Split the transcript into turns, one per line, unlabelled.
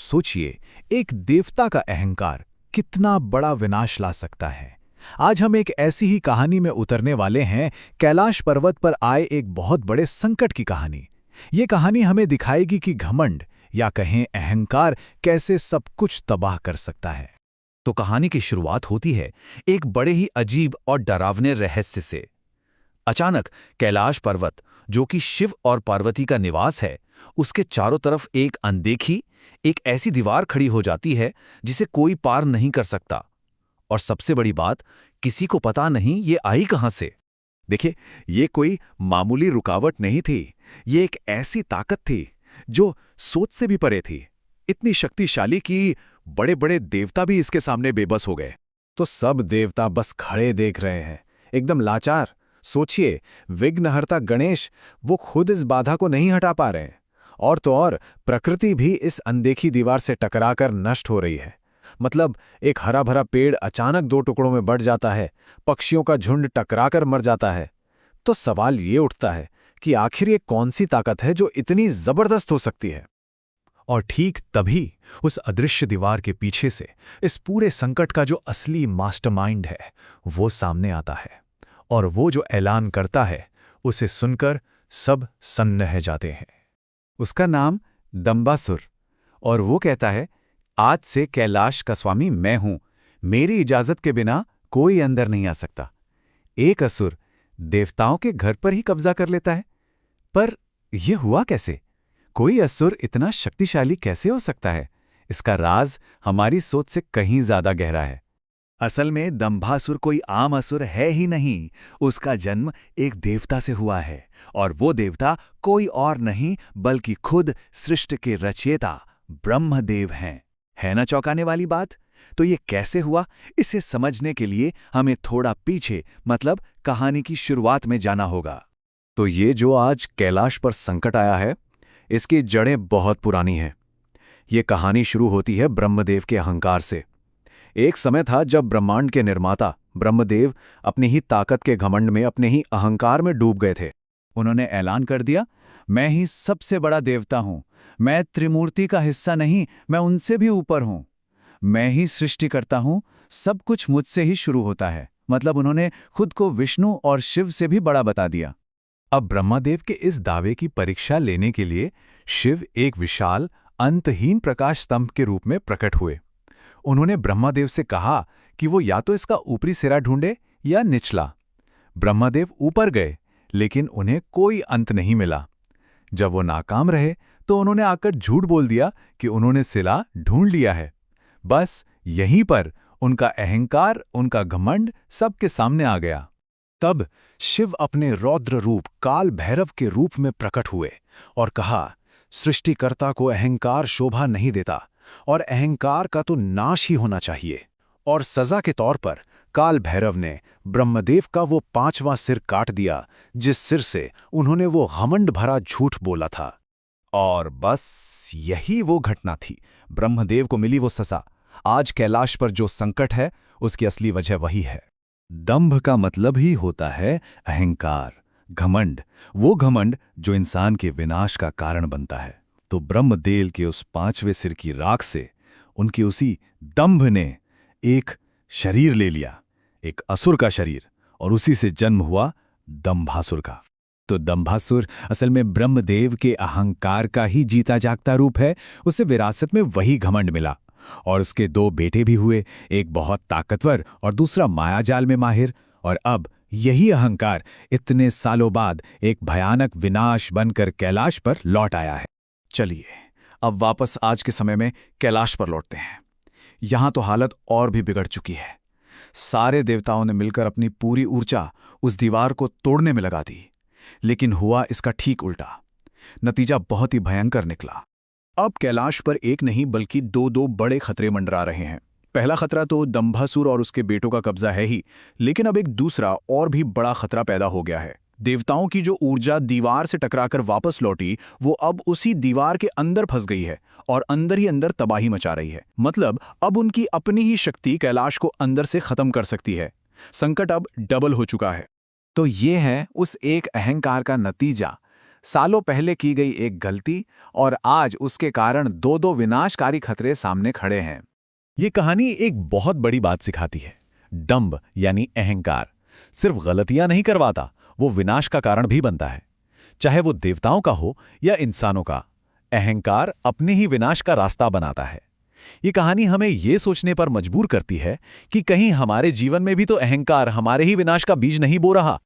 सोचिए, एक देवता का अहंकार कितना बड़ा विनाश ला सकता है। आज हम एक ऐसी ही कहानी में उतरने वाले हैं, कैलाश पर्वत पर आए एक बहुत बड़े संकट की कहानी। ये कहानी हमें दिखाएगी कि घमंड या कहें अहंकार कैसे सब कुछ तबाह कर सकता है।
तो कहानी की शुरुआत होती है एक बड़े ही अजीब और डरावने रहस्य से। अचानक कैलाश पर्वत, जो कि शिव और पार्वती का निवास है, उसके चारों तरफ एक अनदेखी, एक ऐसी दीवार खड़ी हो जाती है जिसे कोई पार नहीं कर सकता। और सबसे बड़ी बात, किसी को पता नहीं ये आई कहां से।
देखिए, ये कोई मामूली रुकावट नहीं थी। ये एक ऐसी ताकत थी जो सोच से भी परे थी, इतनी शक्तिशाली कि बड़े बड़े देवता भी इसके सामने बेबस हो गए।
तो सब देवता बस खड़े देख रहे हैं, एकदम लाचार। सोचिए, विघ्नहर्ता गणेश, वो खुद इस बाधा को नहीं हटा पा रहे हैं, और तो और प्रकृति भी इस अनदेखी दीवार से टकराकर नष्ट हो रही है। मतलब एक हरा भरा पेड़ अचानक दो टुकड़ों में बढ़ जाता है, पक्षियों का झुंड टकराकर मर जाता है। तो सवाल ये उठता है कि आखिर ये कौन सी ताकत है जो इतनी जबरदस्त हो सकती है।
और ठीक तभी उस अदृश्य दीवार के पीछे से इस पूरे संकट का जो असली मास्टरमाइंड है, वो सामने आता है। और वो जो ऐलान करता है, उसे सुनकर सब सन्न रह जाते हैं।
उसका नाम दंबासुर, और वो कहता है, आज से कैलाश का स्वामी मैं हूं। मेरी इजाजत के बिना कोई अंदर नहीं आ सकता। एक असुर देवताओं के घर पर ही कब्जा कर लेता है। पर यह हुआ कैसे? कोई असुर इतना शक्तिशाली कैसे हो सकता है? इसका राज हमारी सोच से कहीं ज्यादा गहरा है।
असल में दंभासुर कोई आम असुर है ही नहीं। उसका जन्म एक देवता से हुआ है, और वो देवता कोई और नहीं बल्कि खुद सृष्टि के रचयिता ब्रह्मदेव हैं। है ना चौंकाने वाली बात? तो ये कैसे हुआ, इसे समझने के लिए हमें थोड़ा पीछे, मतलब कहानी की शुरुआत में जाना होगा।
तो ये जो आज कैलाश पर संकट आया है, इसकी जड़ें बहुत पुरानी हैं। ये कहानी शुरू होती है ब्रह्मदेव के अहंकार से। एक समय था जब ब्रह्मांड के निर्माता ब्रह्मदेव अपनी ही ताकत के घमंड में, अपने ही अहंकार में डूब गए थे।
उन्होंने ऐलान कर दिया, मैं ही सबसे बड़ा देवता हूं। मैं त्रिमूर्ति का हिस्सा नहीं, मैं उनसे भी ऊपर हूं। मैं ही सृष्टि करता हूं, सब कुछ मुझसे ही शुरू होता है। मतलब उन्होंने खुद को विष्णु और शिव से भी बड़ा बता दिया।
अब ब्रह्मदेव के इस दावे की परीक्षा लेने के लिए शिव एक विशाल अंतहीन प्रकाश स्तंभ के रूप में प्रकट हुए। उन्होंने ब्रह्मदेव से कहा कि वो या तो इसका ऊपरी सिरा ढूंढे या निचला। ब्रह्मदेव ऊपर गए, लेकिन उन्हें कोई अंत नहीं मिला। जब वो नाकाम रहे तो उन्होंने आकर झूठ बोल दिया कि उन्होंने सिला ढूंढ लिया है। बस यहीं पर उनका अहंकार, उनका घमंड सबके सामने आ गया।
तब शिव अपने रौद्र रूप काल भैरव के रूप में प्रकट हुए और कहा, सृष्टिकर्ता को अहंकार शोभा नहीं देता, और अहंकार का तो नाश ही होना चाहिए। और सजा के तौर पर काल भैरव ने ब्रह्मदेव का वो 5वां सिर काट दिया, जिस सिर से उन्होंने वो घमंड भरा झूठ बोला था।
और बस यही वो घटना थी। ब्रह्मदेव को मिली वो सजा। आज कैलाश पर जो संकट है, उसकी असली वजह वही है। दंभ का मतलब ही होता है अहंकार, घमंड। वो घमंड जो इंसान के विनाश का कारण बनता है। तो ब्रह्मदेव के उस 5वें सिर की राख से उनकी उसी दंभ ने एक शरीर ले लिया, एक असुर का शरीर, और उसी से जन्म हुआ दंभासुर का।
तो दंभासुर असल में ब्रह्मदेव के अहंकार का ही जीता जागता रूप है। उसे विरासत में वही घमंड मिला, और उसके 2 बेटे भी हुए, एक बहुत ताकतवर और दूसरा मायाजाल में माहिर। और अब यही अहंकार इतने सालों बाद एक भयानक विनाश बनकर कैलाश पर लौट आया है। चलिए अब वापस आज के समय में कैलाश पर लौटते हैं। यहां तो हालत और भी बिगड़ चुकी है। सारे देवताओं ने मिलकर अपनी पूरी ऊर्जा उस दीवार को तोड़ने में लगा दी, लेकिन हुआ इसका ठीक उल्टा। नतीजा बहुत ही भयंकर निकला। अब कैलाश पर एक नहीं बल्कि 2 बड़े खतरे मंडरा रहे हैं। पहला खतरा तो दंभासुर और उसके बेटों का कब्जा है ही, लेकिन अब एक दूसरा और भी बड़ा खतरा पैदा हो गया है। देवताओं की जो ऊर्जा दीवार से टकराकर वापस लौटी, वो अब उसी दीवार के अंदर फंस गई है और अंदर ही अंदर तबाही मचा रही है। मतलब अब उनकी अपनी ही शक्ति कैलाश को अंदर से खत्म कर सकती है। संकट अब डबल हो चुका है। तो ये है उस एक अहंकार का नतीजा।
सालों पहले की गई एक गलती और आज उसके कारण दो दो विनाशकारी खतरे सामने खड़े हैं।
ये कहानी एक बहुत बड़ी बात सिखाती है। डंभ यानी अहंकार सिर्फ गलतियां नहीं करवाता, वो विनाश का कारण भी बनता है। चाहे वो देवताओं का हो या इंसानों का, अहंकार अपने ही विनाश का रास्ता बनाता है। ये कहानी हमें ये सोचने पर मजबूर करती है कि कहीं हमारे जीवन में भी तो अहंकार हमारे ही विनाश का बीज नहीं बो रहा।